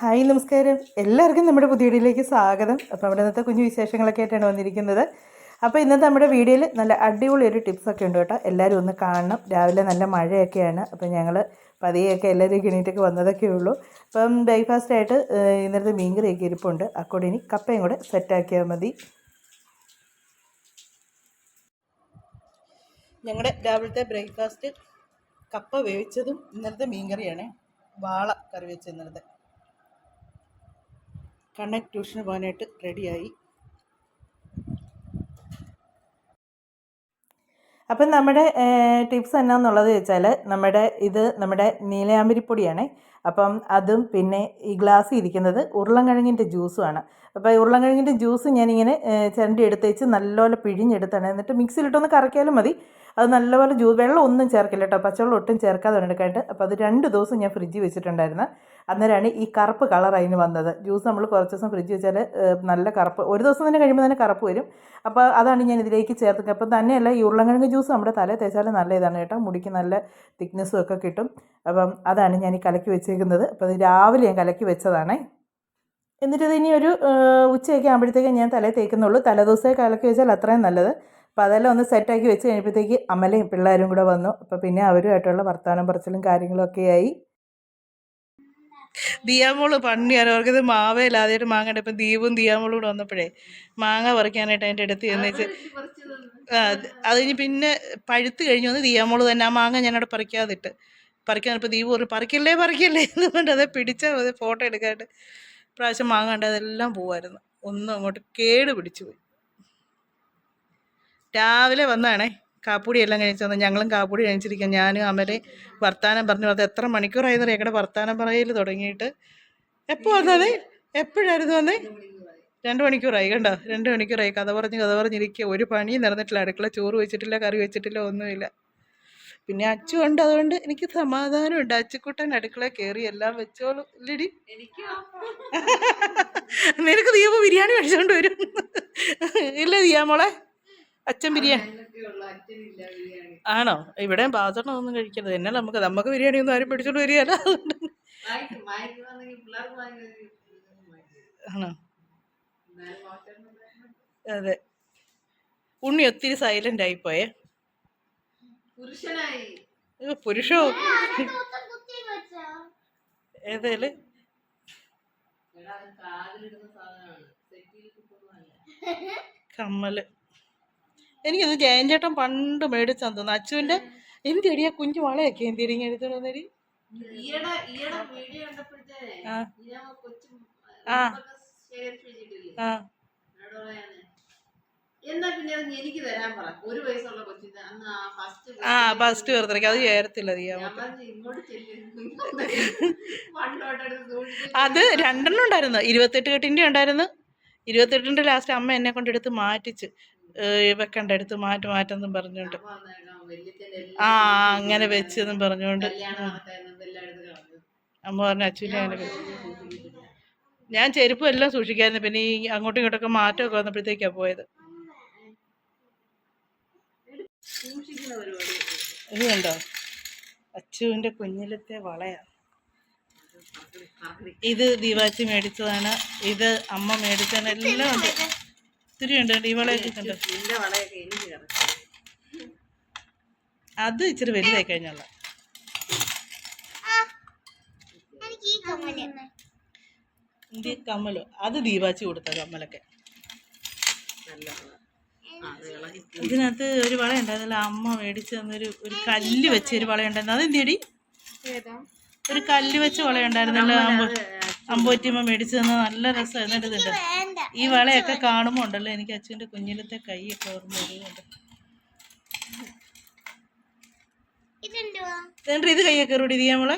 Hi നമസ്കാരം, എല്ലാവർക്കും നമ്മുടെ പുതിയ വീഡിയോയിലേക്ക് സ്വാഗതം. അപ്പോൾ നമ്മുടെ ഇന്നത്തെ കുഞ്ഞു വിശേഷങ്ങളൊക്കെ ആയിട്ടാണ് വന്നിരിക്കുന്നത്. അപ്പോൾ ഇന്നത്തെ നമ്മുടെ വീഡിയോയിൽ നല്ല അടിപൊളി ഒരു ടിപ്സൊക്കെ ഉണ്ട് കേട്ടോ. എല്ലാവരും ഒന്ന് കാണണം. രാവിലെ നല്ല മഴയൊക്കെയാണ്. അപ്പോൾ ഞങ്ങൾ പതിയൊക്കെ എല്ലാവരും എണീറ്റൊക്കെ വന്നതൊക്കെ ഉള്ളൂ. അപ്പം ബ്രേക്ക്ഫാസ്റ്റായിട്ട് ഇന്നലത്തെ മീൻകറിയൊക്കെ ഇരിപ്പുണ്ട്. അക്കോടെ ഇനി കപ്പയും കൂടെ സെറ്റാക്കിയാൽ മതി. ഞങ്ങളുടെ രാവിലത്തെ ബ്രേക്ക്ഫാസ്റ്റ് കപ്പ വേവിച്ചതും ഇന്നലത്തെ മീൻകറിയാണ്. വാള കറി വെച്ച് ഇന്നലത്തെ. കണ്ണൻ ട്യൂഷന് പോകാനായിട്ട് റെഡിയായി. അപ്പം നമ്മുടെ ടിപ്സ് എന്നാന്നുള്ളത് വെച്ചാൽ നമ്മുടെ നീലയാമ്പരിപ്പൊടിയാണേ. അപ്പം അതും പിന്നെ ഈ ഗ്ലാസ്സിൽ ഇരിക്കുന്നത് ഉരുളൻകിഴങ്ങിൻ്റെ ജ്യൂസുമാണ്. അപ്പോൾ ഈ ഉരുളൻകിഴങ്ങിൻ്റെ ജ്യൂസ് ഞാനിങ്ങനെ ചിരണ്ടി എടുത്തേച്ച് നല്ലപോലെ പിഴിഞ്ഞെടുത്താണ്. എന്നിട്ട് മിക്സിയിലിട്ടൊന്ന് കറക്കിയാലും മതി. അത് നല്ലപോലെ വെള്ളം ഒന്നും ചേർക്കില്ല കേട്ടോ, പച്ചവെള്ളം ഒട്ടും ചേർക്കാതെ എടുക്കാനായിട്ട്. അപ്പോൾ അത് 2 ദിവസം ഞാൻ ഫ്രിഡ്ജിൽ വെച്ചിട്ടുണ്ടായിരുന്നു. അന്നേരമാണ് ഈ കറുപ്പ് കളർ അതിന് വന്നത്. ജ്യൂസ് നമ്മൾ കുറച്ച് ദിവസം ഫ്രിഡ്ജിൽ വെച്ചാൽ നല്ല കറുപ്പ്, ഒരു ദിവസം തന്നെ കഴിയുമ്പോൾ തന്നെ കറുപ്പ് വരും. അപ്പോൾ അതാണ് ഞാൻ ഇതിലേക്ക് ചേർത്തത്. അപ്പം തന്നെയല്ല, ഈ ഉരുളൻകിഴങ്ങ് ജ്യൂസ് നമ്മുടെ തലയിൽ തേച്ചാൽ നല്ല ഇതാണ് കേട്ടോ, മുടിക്ക് നല്ല തിക്നെസ്സും ഒക്കെ കിട്ടും. അപ്പം അതാണ് ഞാൻ ഈ കലക്കി വെച്ചേക്കുന്നത്. അപ്പോൾ അത് രാവിലെ ഞാൻ കലക്കി വെച്ചതാണേ. എന്നിട്ട് ഇതിനി ഒരു ഉച്ചയൊക്കെ ആകുമ്പോഴത്തേക്കും ഞാൻ തലയിൽ തേക്കുന്നുള്ളൂ. തലേദിവസമേ കലക്കി വെച്ചാൽ അത്രയും നല്ലത്. അപ്പോൾ അതെല്ലാം ഒന്ന് സെറ്റാക്കി വെച്ച് കഴിഞ്ഞപ്പോഴത്തേക്ക് അമലയും പിള്ളേരും കൂടെ വന്നു. അപ്പോൾ പിന്നെ അവരുമായിട്ടുള്ള വർത്തമാനം പറച്ചിലും കാര്യങ്ങളൊക്കെ ആയി. ദിയാമോള് പണിയാണ് അവർക്കത് മാവേലാദ്യമായിട്ട് മാങ്ങ. ഇപ്പം ദീപും ദിയാമോളും കൂടെ വന്നപ്പോഴേ മാങ്ങ പറിക്കാനായിട്ട് അതിൻ്റെ അടുത്ത് ചെന്നേച്ച് അത് കഴിഞ്ഞ് പിന്നെ പഴുത്ത് കഴിഞ്ഞ് വന്ന് ദിയാമോള് തന്നെ ആ മാങ്ങ ഞാനവിടെ പറിക്കാൻ ഇപ്പോൾ ദീപു പറഞ്ഞു പറിക്കല്ലേ എന്ന് പറഞ്ഞിട്ട് അതേ പിടിച്ചാൽ മതി ഫോട്ടോ എടുക്കാനായിട്ട്. പ്രാവശ്യം മാങ്ങ കണ്ട് അതെല്ലാം പോവായിരുന്നു, ഒന്നും അങ്ങോട്ട് കേട് പിടിച്ചു പോയി. രാവിലെ വന്നാണേ കാപ്പൂടി എല്ലാം കഴിച്ചു വന്നത്. ഞങ്ങളും കാപ്പൂടി കഴിച്ചിരിക്കാം. ഞാനും അമലയും വർത്താനം പറഞ്ഞു. അത് എത്ര മണിക്കൂറായിരുന്നു ഞങ്ങളുടെ വർത്താനം പറയൽ തുടങ്ങിയിട്ട്. എപ്പോൾ വന്നത്? എപ്പോഴായിരുന്നു വന്നേ? 2 മണിക്കൂറായി കണ്ടോ, 2 മണിക്കൂറായി. കഥ പറഞ്ഞിരിക്കുക. ഒരു പണിയും നടന്നിട്ടില്ല. അടുക്കള ചോറ് വെച്ചിട്ടില്ല, കറി വെച്ചിട്ടില്ല, ഒന്നുമില്ല. പിന്നെ അച്ചു ഉണ്ട്, അതുകൊണ്ട് എനിക്ക് സമാധാനമുണ്ട്. അച്ചുക്കുട്ടൻ അടുക്കള കയറി എല്ലാം വെച്ചോളും. ഇല്ലടി, നിനക്ക് ദീപ ബിരിയാണി കഴിച്ചോണ്ട് വരും. ഇല്ല ദിയാമോളെ, അച്ഛൻ ബിരിയാണി ആണോ? ഇവിടെയും പാചകം ഒന്നും കഴിക്കരുത്. എന്നാൽ നമുക്ക് ബിരിയാണി ഒന്നും ആരും പിടിച്ചോണ്ട് വരികയല്ല. ആണോ? അതെ, ഉണ്ണി ഒത്തിരി സൈലന്റ് ആയിപ്പോയേ. പുരുഷോ ഏതേല് കമ്മല് എനിക്കത് ജയൻചേട്ടൻ പണ്ട് മേടിച്ചാന്ന് തോന്നുന്നു. അച്ചുവിന്റെ എന്തിടിയാ കുഞ്ഞു വളയൊക്കെ എന്തിരിങ്ങ എടുത്തോളൂ. ഫസ്റ്റ് ബർത്ത്ഡേക്ക് അത് ചേർത്തില്ല അത് 2 ഉണ്ടായിരുന്നു. 28 കെട്ടിൻ്റെ ഉണ്ടായിരുന്നു. 28 ലാസ്റ്റ് അമ്മ എന്നെ കൊണ്ടെടുത്ത് മാറ്റിച്ച് വെക്കണ്ട, എടുത്ത് മാറ്റെന്നും പറഞ്ഞോണ്ട് അങ്ങനെ വെച്ചെന്നും പറഞ്ഞോണ്ട് അമ്മ പറഞ്ഞു അച്ഛനെ അങ്ങനെ. ഞാൻ ചെരുപ്പും എല്ലാം സൂക്ഷിക്കായിരുന്നു. പിന്നെ ഈ അങ്ങോട്ടും ഇങ്ങോട്ടൊക്കെ മാറ്റമൊക്കെ വന്നപ്പോഴത്തേക്കാണ് പോയത്. ഇത് കണ്ടോ, അച്ചുവിൻ്റെ കുഞ്ഞിലത്തെ വളയാണ്. ഇത് ദീപാച്ചി മേടിച്ചതാണ്. ഇത് അമ്മ മേടിച്ചതാണ്. എല്ലാം ഉണ്ട്, ഒത്തിരി ഉണ്ട്. ഈ വളയൊക്കെ കണ്ടോ. അത് ഇച്ചിരി വലുതായി കഴിഞ്ഞുള്ള. ഇത് കമ്മലോ, അത് ദീപാച്ചി കൊടുത്ത കമ്മലൊക്കെ. ഇതിനകത്ത് ഒരു വള ഉണ്ടായിരുന്നല്ലോ, അമ്മ മേടിച്ച് തന്നൊരു കല്ല് വെച്ച ഒരു വള ഉണ്ടായിരുന്നു. അതെന്തിയടി? ഒരു കല്ല് വെച്ച വള ഉണ്ടായിരുന്നല്ലോ, അമ്പോറ്റിയമ്മ മേടിച്ചു തന്ന. നല്ല രസമായിരുന്നു. ഇതുണ്ട്, ഈ വളയൊക്കെ കാണുമ്പോൾ ഉണ്ടല്ലോ എനിക്ക് അച്ഛൻ്റെ കുഞ്ഞിലത്തെ കൈയൊക്കെ ഓർമ്മ വരുന്നുണ്ട്. ദേണ്ടി ഇത് കയ്യെ കയറൂടി ദിയാമോളെ.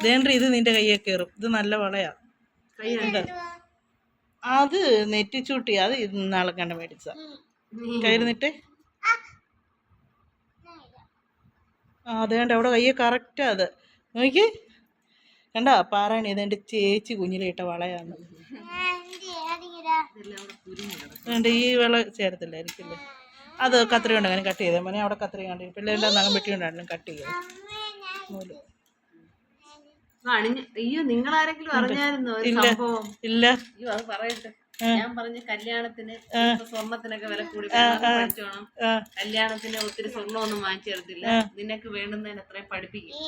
ദേണ്ടി ഇത് നിന്റെ കയ്യെ കയറും. ഇത് നല്ല വളയാ. കൈയുണ്ട്. അത് നെറ്റിച്ചൂട്ടി. അത് ഇന്നാളെ കണ്ട് മേടിച്ച കയറുന്നിട്ട്. അതേണ്ട അവിടെ കയ്യെ കറക്റ്റാ. അത് നോക്കി കണ്ടാ പാറാണി. ഇതെൻ്റെ ചേച്ചി കുഞ്ഞിലിട്ട വളയാണ്. അതുകൊണ്ട് ഈ വള ചേരത്തില്ലായിരിക്കില്ലേ? അത് കത്രി കൊണ്ട് അങ്ങനെ കട്ട് ചെയ്തേ മോനെ. അവിടെ കത്രി കണ്ടി പിള്ളേരുടെ നഖം വെട്ടി കൊണ്ടാണെങ്കിലും കട്ട് ചെയ്തത്. അയ്യോ നിങ്ങളാരെങ്കിലും അറിഞ്ഞായിരുന്നോ ഒരു സംഭവം? ഇല്ല. അയ്യോ അത് പറയട്ടെ. ഞാൻ പറഞ്ഞ കല്യാണത്തിന് സ്വർണത്തിനൊക്കെ വില കൂടി പഠിച്ചോണം. കല്യാണത്തിന് ഒത്തിരി സ്വർണ്ണമൊന്നും വാങ്ങിച്ചു തരത്തില്ല. നിനക്ക് വേണ്ടുന്നതിന് എത്രയും പഠിപ്പിക്കും.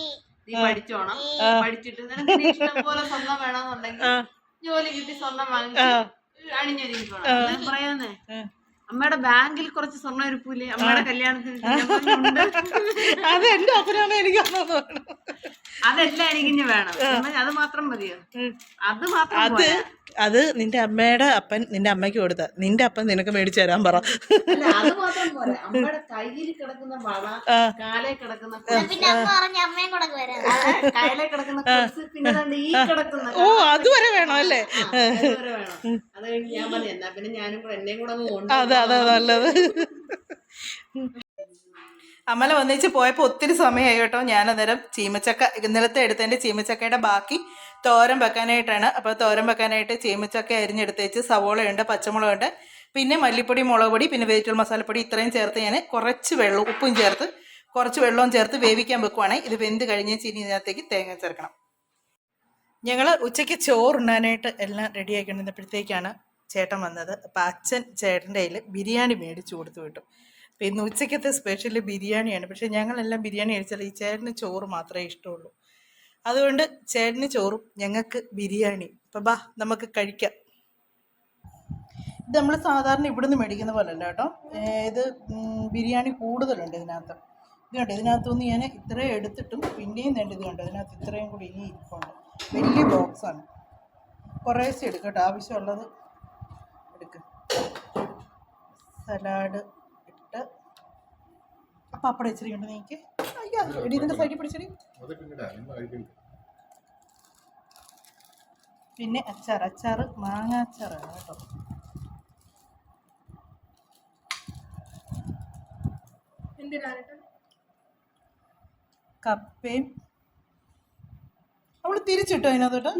നീ പഠിച്ചോണം. പഠിച്ചിട്ട് നിനക്ക് ഇഷ്ടം പോലെ സ്വർണ്ണം വേണമെന്നുണ്ടെങ്കിൽ ജോലി കിട്ടി സ്വർണം വാങ്ങിച്ച് അണിഞ്ഞൊരുങ്ങിക്കോണം. ഞാൻ പറയാന്നേ, അമ്മയുടെ ബാങ്കിൽ കുറച്ച് സ്വർണ്ണം ഇരിക്കൂലേ അമ്മയുടെ കല്യാണത്തിന്? അത് എന്റെ അപ്പനാണ് എനിക്ക് അതെല്ലാം എനിക്കിഞ്ഞ് വേണം. അത് മാത്രം മതിയോ? അത് മാത്രം അത് നിന്റെ അമ്മയുടെ അപ്പൻ നിന്റെ അമ്മയ്ക്ക് കൊടുത്ത, നിന്റെ അപ്പൻ നിനക്ക് മേടിച്ചു തരാൻ പറ. അത് മാത്രം പോരാ, അമ്മയുടെ കയ്യിൽ കിടക്കുന്ന വള, കാലേ കിടക്കുന്ന കാലേ കിടക്കുന്ന പിന്നെ ഈ കിടക്കുന്ന അതുവരെ വേണം അല്ലേ? അതുവരെ വേണം. അത് കഴിഞ്ഞ് ഞാൻ പറഞ്ഞു എന്നാ പിന്നെ ഞാനും കൂടെ എന്നെയും കൂടെ ഒന്ന് അതാ നല്ലത്. അമല ഒന്നിച്ച് പോയപ്പോൾ ഒത്തിരി സമയമായി കേട്ടോ. ഞാനന്നേരം ചീമച്ചക്ക ഇന്നലത്തെ എടുത്തതിൻ്റെ ചീമച്ചക്കയുടെ ബാക്കി തോരൻ വെക്കാനായിട്ടാണ്. അപ്പോൾ തോരൻ വെക്കാനായിട്ട് ചീമച്ചക്ക അരിഞ്ഞെടുത്തേച്ച് സവോളയുണ്ട്, പച്ചമുളകുണ്ട്, പിന്നെ മല്ലിപ്പൊടി, മുളക് പൊടി, പിന്നെ വെജിറ്റബിൾ മസാലപ്പൊടി ഇത്രയും ചേർത്ത് ഞാൻ കുറച്ച് വെള്ളം ഉപ്പും ചേർത്ത് കുറച്ച് വെള്ളവും ചേർത്ത് വേവിക്കാൻ വെക്കുവാണെങ്കിൽ ഇത് വെന്ത് കഴിഞ്ഞ് ഇതിനകത്തേക്ക് തേങ്ങ ചേർക്കണം. ഞങ്ങൾ ഉച്ചയ്ക്ക് ചോറുണ്ണാനായിട്ട് എല്ലാം റെഡിയാക്കിക്കൊണ്ടിരുന്നപ്പോഴത്തേക്കാണ് ചേട്ടൻ വന്നത്. അപ്പോൾ അച്ഛൻ ചേട്ടൻ്റെ കയ്യിൽ ബിരിയാണി മേടിച്ച് കൊടുത്തു വിട്ടു. അപ്പോൾ ഇന്ന് ഉച്ചയ്ക്കത്തെ സ്പെഷ്യൽ ബിരിയാണിയാണ്. പക്ഷേ ഞങ്ങളെല്ലാം ബിരിയാണി കഴിച്ചാൽ ഈ ചേട്ടന് ചോറ് മാത്രമേ ഇഷ്ടമുള്ളൂ. അതുകൊണ്ട് ചേട്ടന് ചോറും ഞങ്ങൾക്ക് ബിരിയാണി. അപ്പോൾ ബാ നമുക്ക് കഴിക്കാം. ഇത് നമ്മൾ സാധാരണ ഇവിടുന്ന് മേടിക്കുന്ന പോലെ അല്ല കേട്ടോ. ഇത് ബിരിയാണി കൂടുതലുണ്ട് ഇതിനകത്ത്. ഇത് കണ്ടോ, ഇതിനകത്തുനിന്ന് ഞാൻ ഇത്രയും എടുത്തിട്ടും പിന്നെയും വേണ്ട ഇത് കണ്ടോ, ഇതിനകത്ത് ഇത്രയും കൂടി ഇനി ഇരിപ്പുണ്ട്. വലിയ ബോക്സാണ്. കുറേശ്ശെ എടുക്കട്ടോ, ആവശ്യമുള്ളത് എടുക്കുക. സലാഡ് ഇട്ട് പപ്പടം ഇച്ചിരി ഉണ്ട്. നീക്ക് അയ്യോ ഇതിൻ്റെ സൈഡിൽ പിടിച്ചടി. പിന്നെ അച്ചാർ മാങ്ങ അച്ചാറാണ് കേട്ടോ. കപ്പയും അവള് തിരിച്ചിട്ടോ അതിനകത്തോട്ട്.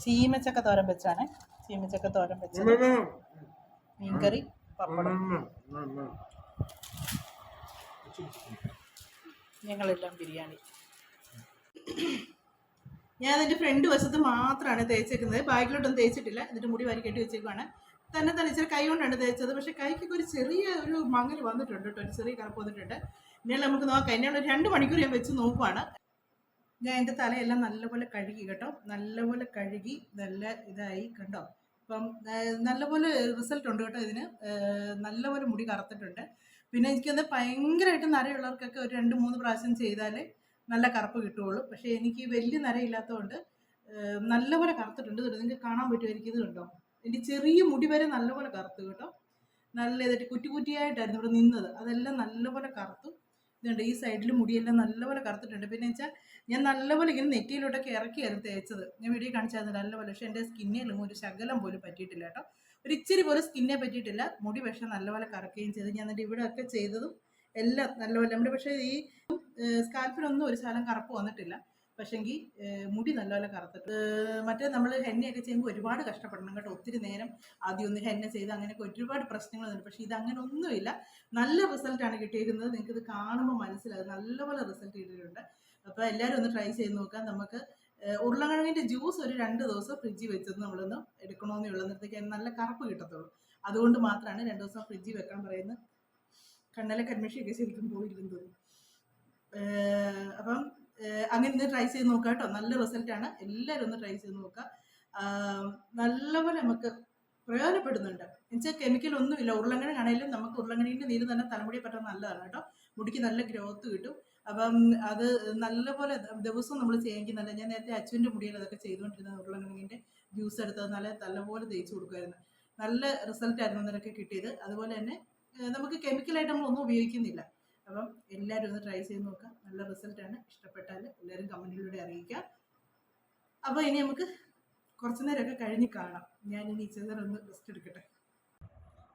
ചീമച്ചക്ക തോരൻ വെച്ചാണ്. ചീമച്ചക്ക തോരൻ വെച്ചത്, മീൻകറി, പപ്പടം. ഞങ്ങളെല്ലാം ബിരിയാണി. ഞാൻ എൻ്റെ ഫ്രണ്ട് വശത്ത് മാത്രമാണ് തേച്ചേക്കുന്നത്, ബാക്കിലോട്ടൊന്നും തേച്ചിട്ടില്ല. എന്നിട്ട് മുടി വാരി കെട്ടി വെച്ചേക്കുവാണ്. തന്നെ ഇച്ചിരി കൈ കൊണ്ടാണ് തേച്ചത്. പക്ഷേ കൈക്കൊക്കെ ഒരു ചെറിയ ഒരു മങ്ങൽ വന്നിട്ടുണ്ട് കേട്ടോ, ഒരു ചെറിയ കറുപ്പ് വന്നിട്ടുണ്ട്. ഇനി നമുക്ക് നോക്കാം. ഇനിയുള്ള 2 മണിക്കൂർ ഞാൻ വെച്ച് നോക്കുവാണ്. ഞാൻ എൻ്റെ തലയെല്ലാം നല്ലപോലെ കഴുകി കേട്ടോ, നല്ലപോലെ കഴുകി നല്ല ഇതായി കണ്ടോ. അപ്പം നല്ലപോലെ റിസൾട്ട് ഉണ്ട് കേട്ടോ ഇതിന്. നല്ലപോലെ മുടി കറുത്തിട്ടുണ്ട്. പിന്നെ എനിക്കൊന്ന് ഭയങ്കരമായിട്ട് നരയുള്ളവർക്കൊക്കെ ഒരു 2-3 പ്രാവശ്യം ചെയ്താലേ നല്ല കറുപ്പ് കിട്ടുകയുള്ളൂ. പക്ഷേ എനിക്ക് വലിയ നരയില്ലാത്തതുകൊണ്ട് നല്ലപോലെ കറുത്തിട്ടുണ്ട്. നിങ്ങൾക്ക് കാണാൻ പറ്റുമായിരിക്കും. ഇത് കണ്ടോ, എൻ്റെ ചെറിയ മുടി വരെ നല്ലപോലെ കറുത്തു കേട്ടോ. നല്ല ഇതായിട്ട് കുറ്റിയായിട്ടായിരുന്നു ഇവിടെ നിന്നത്, അതെല്ലാം നല്ലപോലെ കറുത്തു. ഇതുണ്ട് ഈ സൈഡിൽ മുടിയെല്ലാം നല്ലപോലെ കറുത്തിട്ടുണ്ട്. പിന്നെ വെച്ചാൽ ഞാൻ നല്ലപോലെ ഇങ്ങനെ നെറ്റിയിലോട്ടൊക്കെ ഇറക്കിയായിരുന്നു തേച്ചത്. ഞാൻ വീഡിയോ കാണിച്ചായിരുന്നു നല്ലപോലെ. പക്ഷേ എൻ്റെ സ്കിന്നിലും ഒരു ശകലം പോലും പറ്റിയിട്ടില്ല കേട്ടോ. ഒരു ഇച്ചിരി പോലും സ്കിന്നെ പറ്റിയിട്ടില്ല. മുടി പക്ഷേ നല്ലപോലെ കറക്കുകയും ചെയ്തു. ഞാൻ എന്നിട്ട് ഇവിടെ ഒക്കെ ചെയ്തതും എല്ലാം നല്ലപോലെ നമ്മുടെ പക്ഷേ ഈ സ്കാൽപ്പിനൊന്നും ഒരു ശകലം കറുപ്പ് വന്നിട്ടില്ല. പക്ഷെങ്കിൽ മുടി നല്ലപോലെ കറുത്തിട്ട്. മറ്റേ നമ്മൾ ഹെന്നയൊക്കെ ചെയ്യുമ്പോൾ ഒരുപാട് കഷ്ടപ്പെടണം കേട്ടോ. ഒത്തിരി നേരം ആദ്യം ഒന്ന് ഹെന്ന ചെയ്ത് അങ്ങനെയൊക്കെ ഒരുപാട് പ്രശ്നങ്ങളുണ്ട്. പക്ഷേ ഇത് അങ്ങനെ ഒന്നുമില്ല. നല്ല റിസൾട്ടാണ് കിട്ടിയിരിക്കുന്നത്. നിങ്ങൾക്കിത് കാണുമ്പോൾ മനസ്സിലാകും, നല്ലപോലെ റിസൾട്ട് കിട്ടിയിട്ടുണ്ട്. അപ്പോൾ എല്ലാവരും ഒന്ന് ട്രൈ ചെയ്ത് നോക്കാം. നമുക്ക് ഉരുളക്കിഴങ്ങിൻ്റെ ജ്യൂസ് ഒരു 2 ദിവസം ഫ്രിഡ്ജിൽ വെച്ചത് നമ്മളൊന്ന് എടുക്കണമെന്നേ ഉള്ളൂ. എന്നിട്ടേക്ക് നല്ല കറുപ്പ് കിട്ടത്തുള്ളൂ. അതുകൊണ്ട് മാത്രമാണ് 2 ദിവസം ഫ്രിഡ്ജിൽ വെക്കാൻ പറയുന്നത്. കണ്ണലെ കൺമിഷിയൊക്കെ ശരിക്കും പോയിരിക്കുന്നത്. അപ്പം അങ്ങനെ ഒന്ന് ട്രൈ ചെയ്ത് നോക്കുക കേട്ടോ. നല്ല റിസൾട്ടാണ്. എല്ലാവരും ഒന്ന് ട്രൈ ചെയ്ത് നോക്കുക. നല്ലപോലെ നമുക്ക് പ്രയോജനപ്പെടുന്നുണ്ട്. എന്നുവെച്ചാൽ കെമിക്കൽ ഒന്നുമില്ല. ഉരുളക്കിഴങ്ങാണെങ്കിലും നമുക്ക് ഉരുളക്കിഴങ്ങിൻ്റെ നീര് തന്നെ തലമുടി പറ്റാൻ നല്ലതാണ് കേട്ടോ. മുടിക്ക് നല്ല ഗ്രോത്ത് കിട്ടും. അപ്പം അത് നല്ലപോലെ ദിവസവും നമ്മൾ ചെയ്യുമെങ്കിൽ നല്ല. ഞാൻ നേരത്തെ അച്ഛൻ്റെ മുടിയിൽ അതൊക്കെ ചെയ്തുകൊണ്ടിരുന്നത് ഉരുളക്കിഴങ്ങിൻ്റെ ജ്യൂസ് എടുത്തത് നല്ലപോലെ തേച്ച് കൊടുക്കുമായിരുന്നു. നല്ല റിസൾട്ടായിരുന്നു അന്നേരമൊക്കെ കിട്ടിയത്. അതുപോലെ തന്നെ നമുക്ക് കെമിക്കലായിട്ട് നമ്മളൊന്നും ഉപയോഗിക്കുന്നില്ല. അപ്പം എല്ലാവരും ഒന്ന് ട്രൈ ചെയ്ത് നോക്കാം. നല്ല റിസൾട്ടാണ്. ഇഷ്ടപ്പെട്ടാൽ എല്ലാവരും കമൻറ്റിലൂടെ അറിയിക്കുക. അപ്പോൾ ഇനി നമുക്ക് കുറച്ച് നേരമൊക്കെ കഴിഞ്ഞ് കാണാം. ഞാനിനി ഇച്ചിരി നേരം ഒന്ന് റെസ്റ്റ് എടുക്കട്ടെ.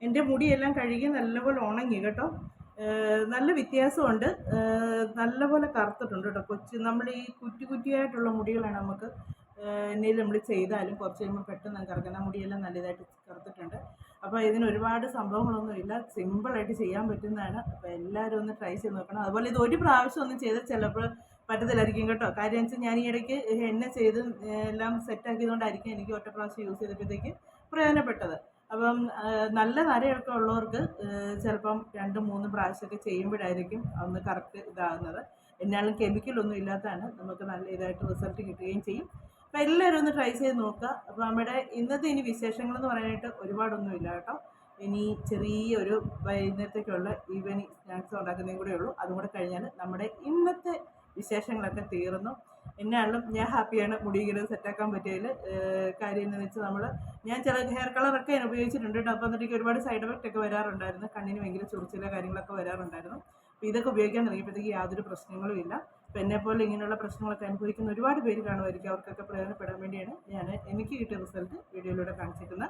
എൻ്റെ മുടിയെല്ലാം കഴുകി നല്ലപോലെ ഉണങ്ങി കേട്ടോ. നല്ല വ്യത്യാസമുണ്ട്. നല്ലപോലെ കറുത്തിട്ടുണ്ട് കേട്ടോ. നമ്മൾ ഈ കുറ്റിയായിട്ടുള്ള മുടികളാണ് നമുക്ക് എന്തെങ്കിലും നമ്മൾ ചെയ്താലും കുറച്ച് കഴിയുമ്പോൾ പെട്ടെന്ന് കറക്കുന്ന മുടിയെല്ലാം നല്ലതായിട്ട് കറുത്തിട്ടുണ്ട്. അപ്പോൾ ഇതിന് ഒരുപാട് സംഭവങ്ങളൊന്നുമില്ല, സിമ്പിളായിട്ട് ചെയ്യാൻ പറ്റുന്നതാണ്. അപ്പോൾ എല്ലാവരും ഒന്ന് ട്രൈ ചെയ്ത് നോക്കണം. അതുപോലെ ഇത് ഒരു പ്രാവശ്യം ഒന്നും ചെയ്താൽ ചിലപ്പോൾ പറ്റത്തില്ലായിരിക്കും കേട്ടോ. കാര്യം വെച്ചാൽ ഞാൻ ഈ ഇടയ്ക്ക് എണ്ണ ചെയ്ത് എല്ലാം സെറ്റാക്കിയതുകൊണ്ടായിരിക്കും എനിക്ക് ഒറ്റ പ്രാവശ്യം യൂസ് ചെയ്തപ്പോഴത്തേക്ക് പ്രയോജനപ്പെട്ടത്. അപ്പം നല്ല നരയൊക്കെ ഉള്ളവർക്ക് ചിലപ്പം 2-3 പ്രാവശ്യമൊക്കെ ചെയ്യുമ്പോഴായിരിക്കും ഒന്ന് കറക്റ്റ് ഇതാകുന്നത്. എന്നാലും കെമിക്കലൊന്നും ഇല്ലാത്തതാണ് നമുക്ക് നല്ല ഇതായിട്ട് റിസൾട്ട് കിട്ടുകയും ചെയ്യും. അപ്പോൾ എല്ലാവരും ഒന്ന് ട്രൈ ചെയ്ത് നോക്കുക. അപ്പോൾ നമ്മുടെ ഇന്നത്തെ ഇനി വിശേഷങ്ങളെന്ന് പറയാനായിട്ട് ഒരുപാടൊന്നുമില്ല കേട്ടോ. ഇനി ചെറിയൊരു വൈകുന്നേരത്തേക്കുള്ള ഈവനിങ് സ്നാക്സ് ഉണ്ടാക്കുന്നതും കൂടെ ഉള്ളൂ. അതും കൂടെ കഴിഞ്ഞാൽ നമ്മുടെ ഇന്നത്തെ വിശേഷങ്ങളൊക്കെ തീർന്നു. എന്നാലും ഞാൻ ഹാപ്പിയാണ് മുടി ഇങ്ങനെ സെറ്റാക്കാൻ പറ്റിയതിൽ. കാര്യം എന്താണെന്ന് വെച്ചാൽ ഞാൻ ചില ഹെയർ കളറൊക്കെ ഞാൻ ഉപയോഗിച്ചിട്ടുണ്ട് കേട്ടോ. അപ്പോൾ എന്നിട്ട് ഒരുപാട് സൈഡ് എഫക്റ്റ് ഒക്കെ വരാറുണ്ടായിരുന്നു. കണ്ണിന് ഭയങ്കര ചൊറിച്ചിലോ കാര്യങ്ങളൊക്കെ വരാറുണ്ടായിരുന്നു. അപ്പോൾ ഇതൊക്കെ ഉപയോഗിക്കാൻ തുടങ്ങിയപ്പോഴത്തേക്ക് യാതൊരു പ്രശ്നങ്ങളും ഇല്ല. അപ്പോൾ എന്നെപ്പോലെ ഇങ്ങനെയുള്ള പ്രശ്നങ്ങളൊക്കെ അനുഭവിക്കുന്ന ഒരുപാട് പേര് കാണുമായിരിക്കും. അവർക്കൊക്കെ പ്രയോജനപ്പെടാൻ വേണ്ടിയാണ് എനിക്ക് കിട്ടിയ റിസൾട്ട് വീഡിയോയിലൂടെ കാണിച്ചിരിക്കുന്നത്.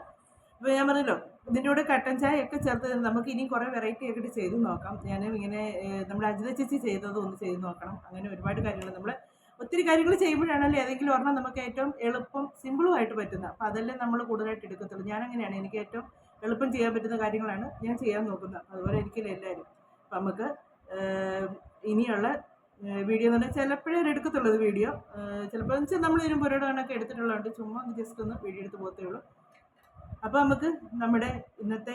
അപ്പോൾ ഞാൻ പറഞ്ഞല്ലോ, ഇതിൻ്റെ കൂടെ കട്ടൻ ചായ ഒക്കെ ചേർത്ത് നമുക്ക് ഇനിയും കുറേ വെറൈറ്റി ആയിട്ട് ചെയ്ത് നോക്കാം. ഞാനും ഇങ്ങനെ നമ്മുടെ അജിത ചേച്ചി ചെയ്തതും ഒന്ന് ചെയ്ത് നോക്കണം. അങ്ങനെ ഒരുപാട് കാര്യങ്ങൾ നമ്മൾ ഒത്തിരി കാര്യങ്ങൾ ചെയ്യുമ്പോഴാണല്ലോ ഏതെങ്കിലും ഒരെണ്ണം നമുക്ക് ഏറ്റവും എളുപ്പം സിമ്പിളുമായിട്ട് പറ്റുന്നത്. അപ്പോൾ അതല്ലേ നമ്മൾ കൂടുതലായിട്ട് എടുക്കത്തുള്ളൂ. ഞാനങ്ങനെയാണ്, എനിക്ക് ഏറ്റവും എളുപ്പം ചെയ്യാൻ പറ്റുന്ന കാര്യങ്ങളാണ് ഞാൻ ചെയ്യാൻ നോക്കുന്നത്. അതുപോലെ എനിക്കില്ല എല്ലാവരും. അപ്പം നമുക്ക് ഇനിയുള്ള വീഡിയോ എന്ന് പറഞ്ഞാൽ ചിലപ്പോഴേ എടുക്കത്തുള്ളത് വീഡിയോ. ചിലപ്പോൾ എന്ന് വെച്ചാൽ നമ്മൾ ഇതിനും പുരയുടെ കണക്ക് എടുത്തിട്ടുള്ളതുകൊണ്ട് ചുമ്മാ ജസ്റ്റ് ഒന്ന് വീഡിയോ എടുത്ത് പോകത്തേ ഉള്ളൂ. അപ്പോൾ നമുക്ക് നമ്മുടെ ഇന്നത്തെ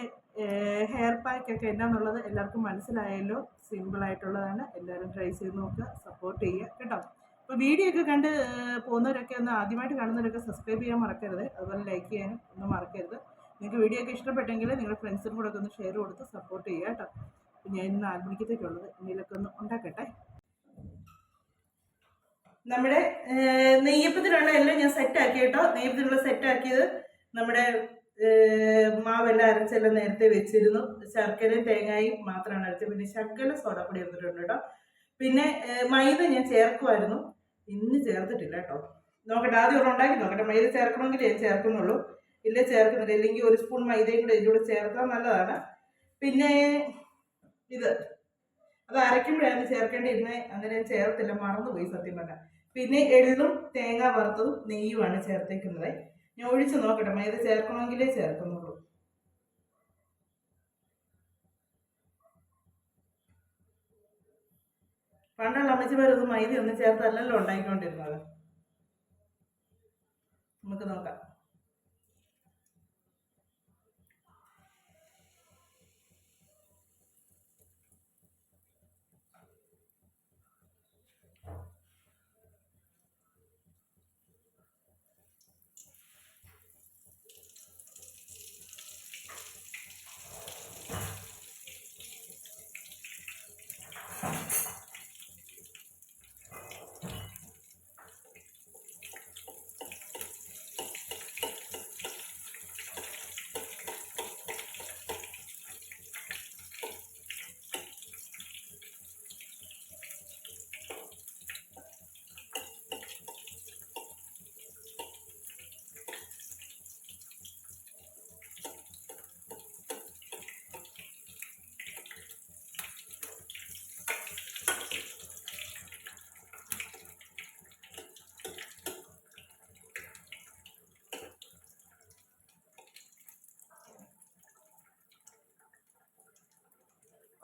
ഹെയർ പാക്കൊക്കെ എന്താണെന്നുള്ളത് എല്ലാവർക്കും മനസ്സിലായല്ലോ. സിമ്പിളായിട്ടുള്ളതാണ്. എല്ലാവരും ട്രൈ ചെയ്ത് നോക്കുക, സപ്പോർട്ട് ചെയ്യുക കേട്ടോ. അപ്പോൾ വീഡിയോ ഒക്കെ കണ്ട് പോകുന്നവരൊക്കെ ഒന്ന് ആദ്യമായിട്ട് കാണുന്നവരൊക്കെ സബ്സ്ക്രൈബ് ചെയ്യാൻ മറക്കരുത്. അതുപോലെ ലൈക്ക് ചെയ്യാനും ഒന്നും മറക്കരുത്. നിങ്ങൾക്ക് വീഡിയോ ഒക്കെ ഇഷ്ടപ്പെട്ടെങ്കിൽ നിങ്ങളുടെ ഫ്രണ്ട്സിനും കൂടെ ഒക്കെ ഒന്ന് ഷെയർ കൊടുത്ത് സപ്പോർട്ട് ചെയ്യുക കേട്ടോ. അപ്പോൾ ഞാൻ ഇന്ന് 4 മണിക്കത്തേക്കുള്ളത് എന്തെങ്കിലുമൊക്കെ ഒന്ന് ഉണ്ടാക്കട്ടെ. നമ്മുടെ നെയ്യപ്പത്തിനുള്ള എല്ലാം ഞാൻ സെറ്റാക്കി കേട്ടോ. നെയ്യപ്പത്തിനുള്ള സെറ്റാക്കിയത് നമ്മുടെ മാവെല്ലാം അരച്ചെല്ലാം നേരത്തെ വെച്ചിരുന്നു. ശർക്കരയും തേങ്ങയും മാത്രമാണ് അരച്ചത്. പിന്നെ ശർക്കര സോഡാപ്പൊടി എടുത്തിട്ടുണ്ട് കേട്ടോ. പിന്നെ മൈദ ഞാൻ ചേർക്കുമായിരുന്നു, ഇന്ന് ചേർത്തിട്ടില്ല കേട്ടോ. നോക്കട്ടെ, ആദ്യം ഒരെണ്ണം ഉണ്ടാക്കി നോക്കട്ടെ. മൈദ ചേർക്കണമെങ്കിൽ ഞാൻ ചേർക്കുന്നുള്ളൂ, ഇല്ല ചേർക്കുന്നില്ല. ഇല്ലെങ്കിൽ 1 സ്പൂൺ മൈദയും കൂടെ ഇതിലൂടെ ചേർത്താൽ നല്ലതാണ്. പിന്നെ അത് അരയ്ക്കുമ്പോഴാണ് ചേർക്കേണ്ടിയിരുന്നത്, അങ്ങനെ ഞാൻ ചേർത്തില്ല, മറന്നുപോയി സത്യം പറഞ്ഞാൽ. പിന്നെ എള്ളും തേങ്ങ വറുത്തതും നെയ്യുമാണ് ചേർത്തേക്കുന്നത്. ഞാൻ ഒഴിച്ച് നോക്കട്ടെ, മൈദ ചേർക്കണമെങ്കിലേ ചേർക്കുന്നുള്ളൂ. പണ്ടുള്ള അമ്മച്ചിമാരൊന്നും മൈദ ഒന്നും ചേർത്തല്ലല്ലോ ഉണ്ടായിക്കൊണ്ടിരുന്നത്. നമുക്ക് നോക്കാം.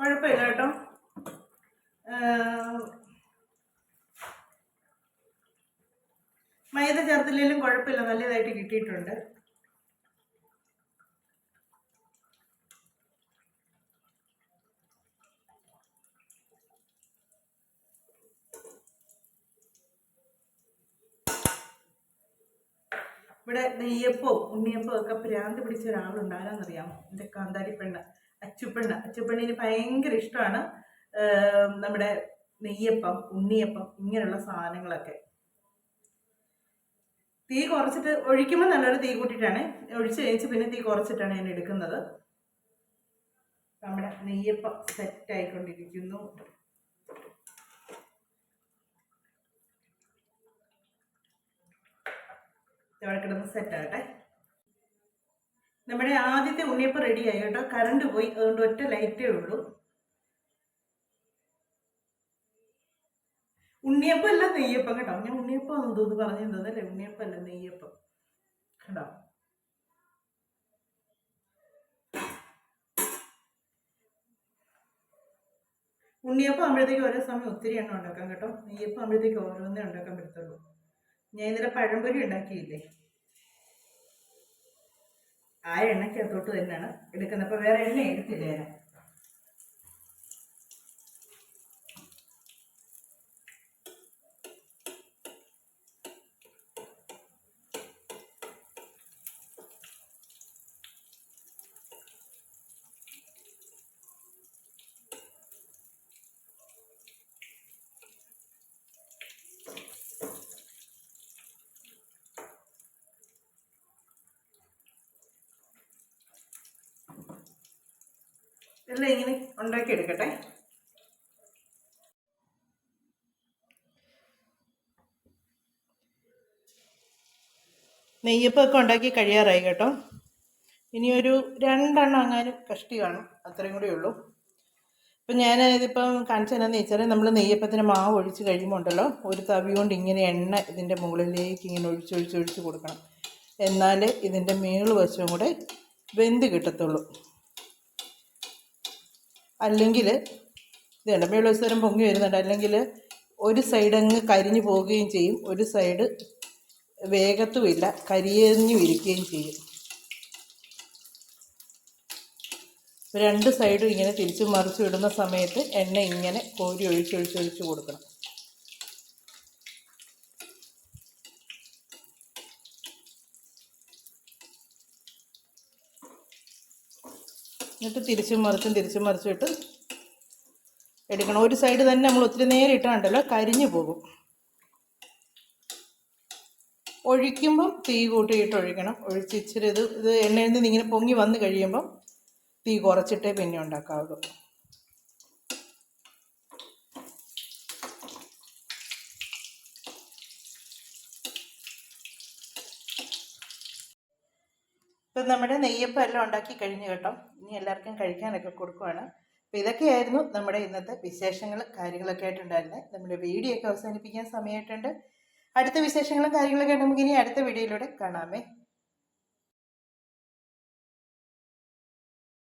കുഴപ്പമില്ല കേട്ടോ. മൈദ ചേർത്തില്ലെങ്കിലും കുഴപ്പമില്ല, നല്ലതായിട്ട് കിട്ടിയിട്ടുണ്ട്. ഇവിടെ നെയ്യപ്പവും ഉണ്ണിയപ്പവും ഒക്കെ ഭ്രാന്ത് പിടിച്ച ഒരാളുണ്ടാകാന്നറിയാം, എൻ്റെ കാന്താരിപ്പെണ്ണ് അച്ചുപ്പെണ്ണിന് ഭയങ്കര ഇഷ്ടമാണ് നമ്മുടെ നെയ്യപ്പം, ഉണ്ണിയപ്പം, ഇങ്ങനെയുള്ള സാധനങ്ങളൊക്കെ. തീ കുറച്ചിട്ട് ഒഴിക്കുമ്പോൾ നല്ലൊരു തീ കൂട്ടിയിട്ടാണ് ഒഴിച്ച് കഴിച്ച് പിന്നെ തീ കുറച്ചിട്ടാണ് ഞാൻ എടുക്കുന്നത്. നമ്മുടെ നെയ്യപ്പം സെറ്റായിക്കൊണ്ടിരിക്കുന്നു. ഇവിടെ കിടന്ന് സെറ്റാകട്ടെ. നമ്മുടെ ആദ്യത്തെ ഉണ്ണിയപ്പം റെഡിയായി കേട്ടോ. കറണ്ട് പോയി, അതുകൊണ്ട് ഒറ്റ ലൈറ്റേ ഉള്ളൂ. ഉണ്ണിയപ്പം അല്ല നെയ്യപ്പം കേട്ടോ. ഞാൻ ഉണ്ണിയപ്പം എന്തോന്ന് പറഞ്ഞു തന്നല്ലേ, ഉണ്ണിയപ്പം അല്ല നെയ്യപ്പം കേട്ടോ. ഉണ്ണിയപ്പം ആകുമ്പോഴത്തേക്ക് ഓരോ സമയം ഒത്തിരി എണ്ണം ഉണ്ടാക്കാം കേട്ടോ. നെയ്യപ്പം ആകുമ്പോഴത്തേക്ക് ഓരോന്നേ ഉണ്ടാക്കാൻ പറ്റത്തുള്ളൂ. ഞാൻ ഇന്നലെ പഴംപൊരി ഉണ്ടാക്കിയില്ലേ, ആ എണ്ണയ്ക്കകത്തോട്ട് തന്നെയാണ് എടുക്കുന്നത്. അപ്പോൾ വേറെ എണ്ണ എടുത്തില്ല ഞാൻ. എല്ലാം ഇങ്ങനെ ഉണ്ടാക്കിയെടുക്കട്ടെ. നെയ്യപ്പമൊക്കെ ഉണ്ടാക്കി കഴിയാറായി കേട്ടോ. ഇനിയൊരു 2 എണ്ണം അങ്ങാനും കഷ്ടി കാണും, അത്രയും കൂടെ ഉള്ളൂ. അപ്പം ഞാനിതിപ്പം കാണിച്ചു തരാമെന്ന് വെച്ചാൽ, നമ്മൾ നെയ്യപ്പത്തിന് മാവ് ഒഴിച്ച് കഴിയുമ്പോൾ ഉണ്ടല്ലോ, ഒരു തവി കൊണ്ട് ഇങ്ങനെ എണ്ണ ഇതിൻ്റെ മുകളിലേക്ക് ഇങ്ങനെ ഒഴിച്ചൊഴിച്ച് കൊടുക്കണം. എന്നാൽ ഇതിൻ്റെ മേളുവശവും കൂടെ വെന്ത് കിട്ടത്തുള്ളൂ. അല്ലെങ്കിൽ ഇത് കണ്ട മേളുവശം പൊങ്ങി വരുന്നുണ്ട്. അല്ലെങ്കിൽ ഒരു സൈഡ് അങ്ങ് കരിഞ്ഞു പോവുകയും ചെയ്യും, ഒരു സൈഡ് വേഗത്തുമില്ല, കരിയഞ്ഞു ഇരിക്കുകയും ചെയ്യും. 2 സൈഡും ഇങ്ങനെ തിരിച്ചും മറിച്ചും ഇടുന്ന സമയത്ത് എണ്ണ ഇങ്ങനെ കോരി ഒഴിച്ചൊഴിച്ച് കൊടുക്കണം. എന്നിട്ട് തിരിച്ചും മറിച്ചും ഇട്ട് എടുക്കണം. ഒരു സൈഡ് തന്നെ നമ്മൾ ഒത്തിരി നേരം ഇട്ടാണ്ടല്ലോ കരിഞ്ഞു പോകും. ഒഴിക്കുമ്പം തീ കൂട്ടിയിട്ട് ഒഴിക്കണം. ഒഴിച്ച് ഇച്ചിരി ഇത് എണ്ണയിൽ നിന്ന് ഇങ്ങനെ പൊങ്ങി വന്ന് കഴിയുമ്പം തീ കുറച്ചിട്ടേ പിന്നെ ഉണ്ടാക്കാവുള്ളൂ. ഇപ്പം നമ്മുടെ നെയ്യപ്പം എല്ലാം ഉണ്ടാക്കി കഴിഞ്ഞു കേട്ടോ. ഇനി എല്ലാവർക്കും കഴിക്കാനൊക്കെ കൊടുക്കുവാണ്. അപ്പോൾ ഇതൊക്കെയായിരുന്നു നമ്മുടെ ഇന്നത്തെ വിശേഷങ്ങൾ കാര്യങ്ങളൊക്കെ ആയിട്ടുണ്ടായിരുന്നത്. നമ്മുടെ വീഡിയോ ഒക്കെ അവസാനിപ്പിക്കാൻ സമയമായിട്ടുണ്ട്. അടുത്ത വിശേഷങ്ങളും കാര്യങ്ങളൊക്കെ ആയിട്ട് നമുക്ക് ഇനി അടുത്ത വീഡിയോയിലൂടെ കാണാമേ.